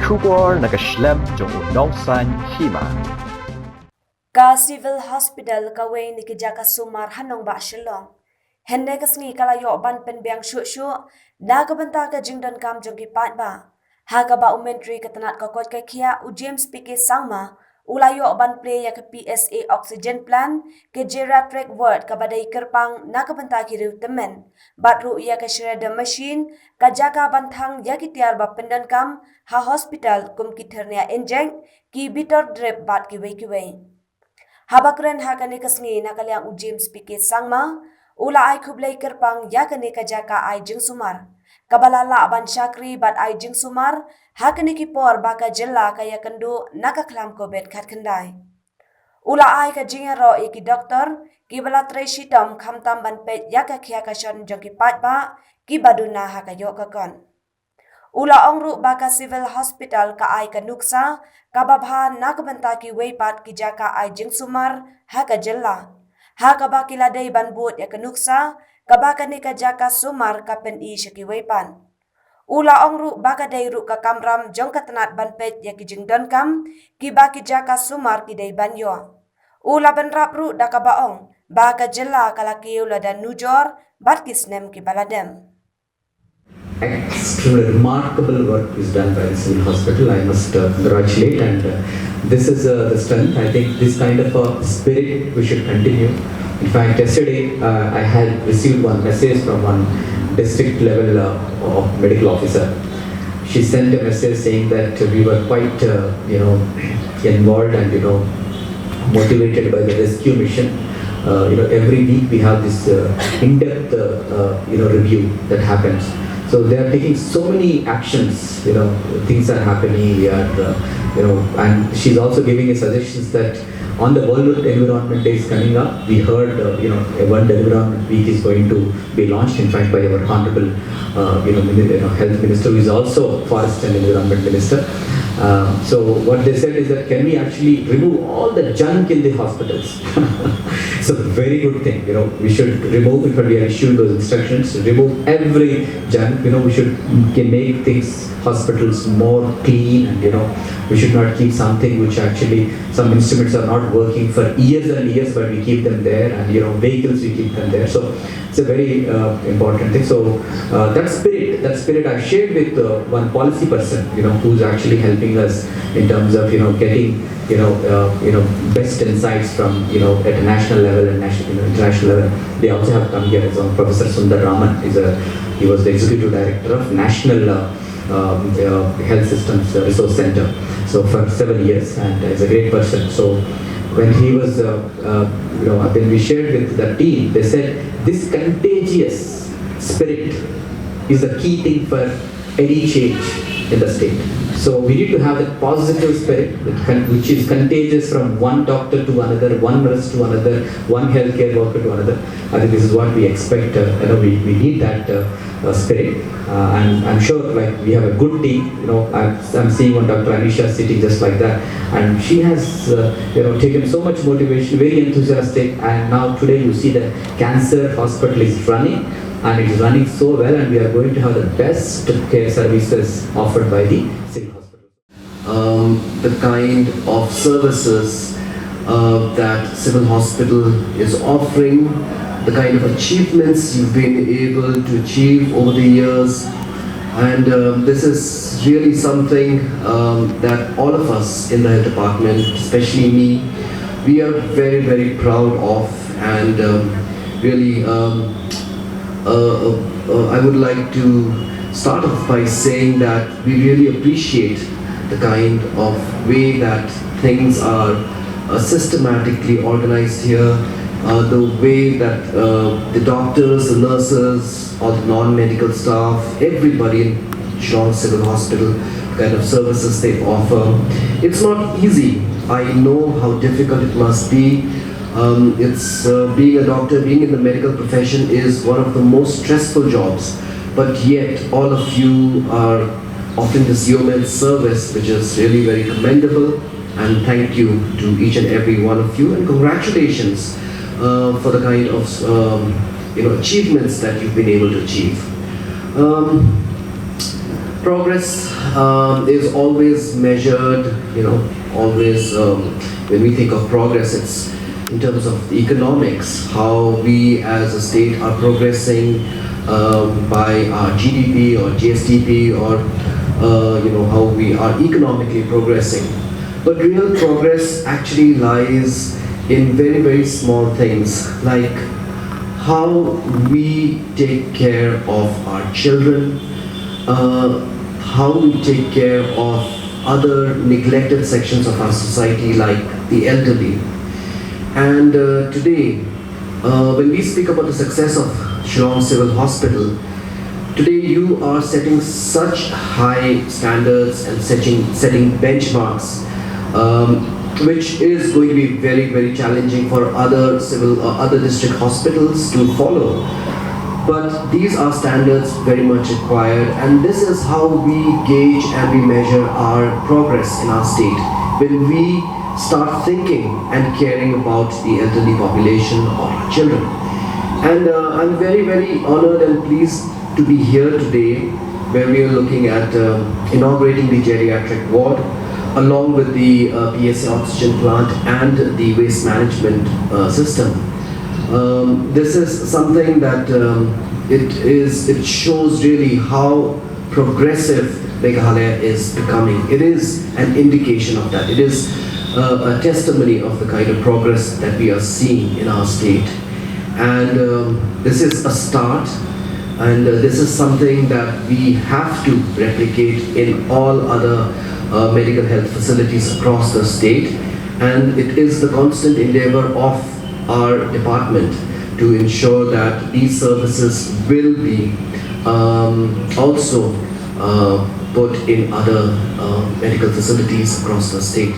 Shubor nakaslem jong Nuksa Hima. Ka civil hospital Kiwei ni Jaka sumar hanong ba shilong. Hende kasngi kalayo ban penbiang shu naga banta ka jingdan kam jong kipat ba. Haga ba umentri katanat ka kot ka kia u James PK sangma ulayo ban play ya ke PSA oxygen plan ke geriatric ward ka badai kerpang naga banta kiriu temen. Batru ya ke shredder machine ka Jaka bantang ya ki tiar ba pendan kam ha hospital kum ki thernia enjeng ki bitor drip bat kiwei. Habakren hakane kasngi nakaliang u James PK sangma ula ai kublai kerpang yakane ka Jaka ai Jingsumar kabalala ban syakri bat ai Jingsumar hakane ki por baka Jylla kaya kendu nakaklam ko bet khat kendai ula ai ka jingero iki doktor ki bala treshi tom khamtam ban pet yaka khia ka shon joki pat ba ki baduna hakayo ka kon ula ongru baka civil hospital ka ai ka Nuksa kababha nakabanta ki weipat ki Jaka ai Jingsumar ha ka Jylla ha ka ba kiladai banbut ya ka Nuksa kabaka ni ka Jaka sumar ka pen I syaki weipan ula ongru baka dairu ka kamram jong katanat banpet ya ki jingdon kam ki ba ki Jaka sumar ki dai banyo ula benrap ru da ka baong baka Jylla kalaki ula dan nujor bat kisnem ki baladem. Extremely remarkable work is done by the civil hospital. I must congratulate, and this is the strength. I think this kind of a spirit we should continue. In fact, yesterday I had received one message from one district level of medical officer. She sent a message saying that we were quite involved and motivated by the rescue mission. Every week we have this in-depth review that happens. So they are taking so many actions, things are happening, we are, and she's also giving us suggestions that on the World Environment Day is coming up, we heard, World Environment Week is going to be launched, in fact, by our Honorable, Health Minister, who is also Forest and Environment Minister. So what they said is that can we actually remove all the junk in the hospitals? So very good thing, we should remove, if we are issuing those instructions, remove every junk, we should make things, hospitals more clean, and we should not keep something which actually, some instruments are not working for years and years, but we keep them there, and vehicles we keep them there. So it's a very important thing. So that spirit I shared with one policy person, who's actually helping us in terms of getting best insights from at a national level and international level. They also have come here as well. Professor Sundar Raman he was the executive director of National Health Systems Resource Center. So for 7 years, and is a great person. So when he was, when we shared with the team, they said this contagious spirit is the key thing for any change in the state. So we need to have that positive spirit which is contagious from one doctor to another, one nurse to another, one healthcare worker to another. I think this is what we expect. We need that spirit, and I'm sure we have a good team. I'm seeing one Dr. Anisha sitting just like that, and she has taken so much motivation, very enthusiastic, and now today you see the cancer hospital is running. And it is running so well, and we are going to have the best care services offered by the civil hospital. The kind of services that civil hospital is offering, the kind of achievements you've been able to achieve over the years, and this is really something that all of us in the health department, especially me, we are very, very proud of, and really I would like to start off by saying that we really appreciate the kind of way that things are systematically organized here, the way that the doctors, the nurses, all the non-medical staff, everybody in Shillong Civil Hospital, the kind of services they offer. It's not easy. I know how difficult it must be. Being a doctor, being in the medical profession is one of the most stressful jobs, but yet all of you are offering this yeoman's service, which is really very commendable, and thank you to each and every one of you, and congratulations for the kind of achievements that you've been able to achieve. progress is always measured, always when we think of progress, it's in terms of the economics, how we as a state are progressing by our GDP or GSDP, or how we are economically progressing. But real progress actually lies in very, very small things, like how we take care of our children, how we take care of other neglected sections of our society like the elderly. And today, when we speak about the success of Shillong Civil Hospital, today you are setting such high standards and setting benchmarks, which is going to be very, very challenging for other civil or other district hospitals to follow. But these are standards very much required, and this is how we gauge and we measure our progress in our state. When we start thinking and caring about the elderly population or our children. And I'm very, very honored and pleased to be here today, where we are looking at inaugurating the geriatric ward, along with the PSA oxygen plant and the waste management system. This is something that it shows really how progressive Meghalaya is becoming. It is an indication of that. It is a testimony of the kind of progress that we are seeing in our state. And this is a start, and this is something that we have to replicate in all other medical health facilities across the state. And it is the constant endeavor of our department to ensure that these services will be also put in other medical facilities across the state.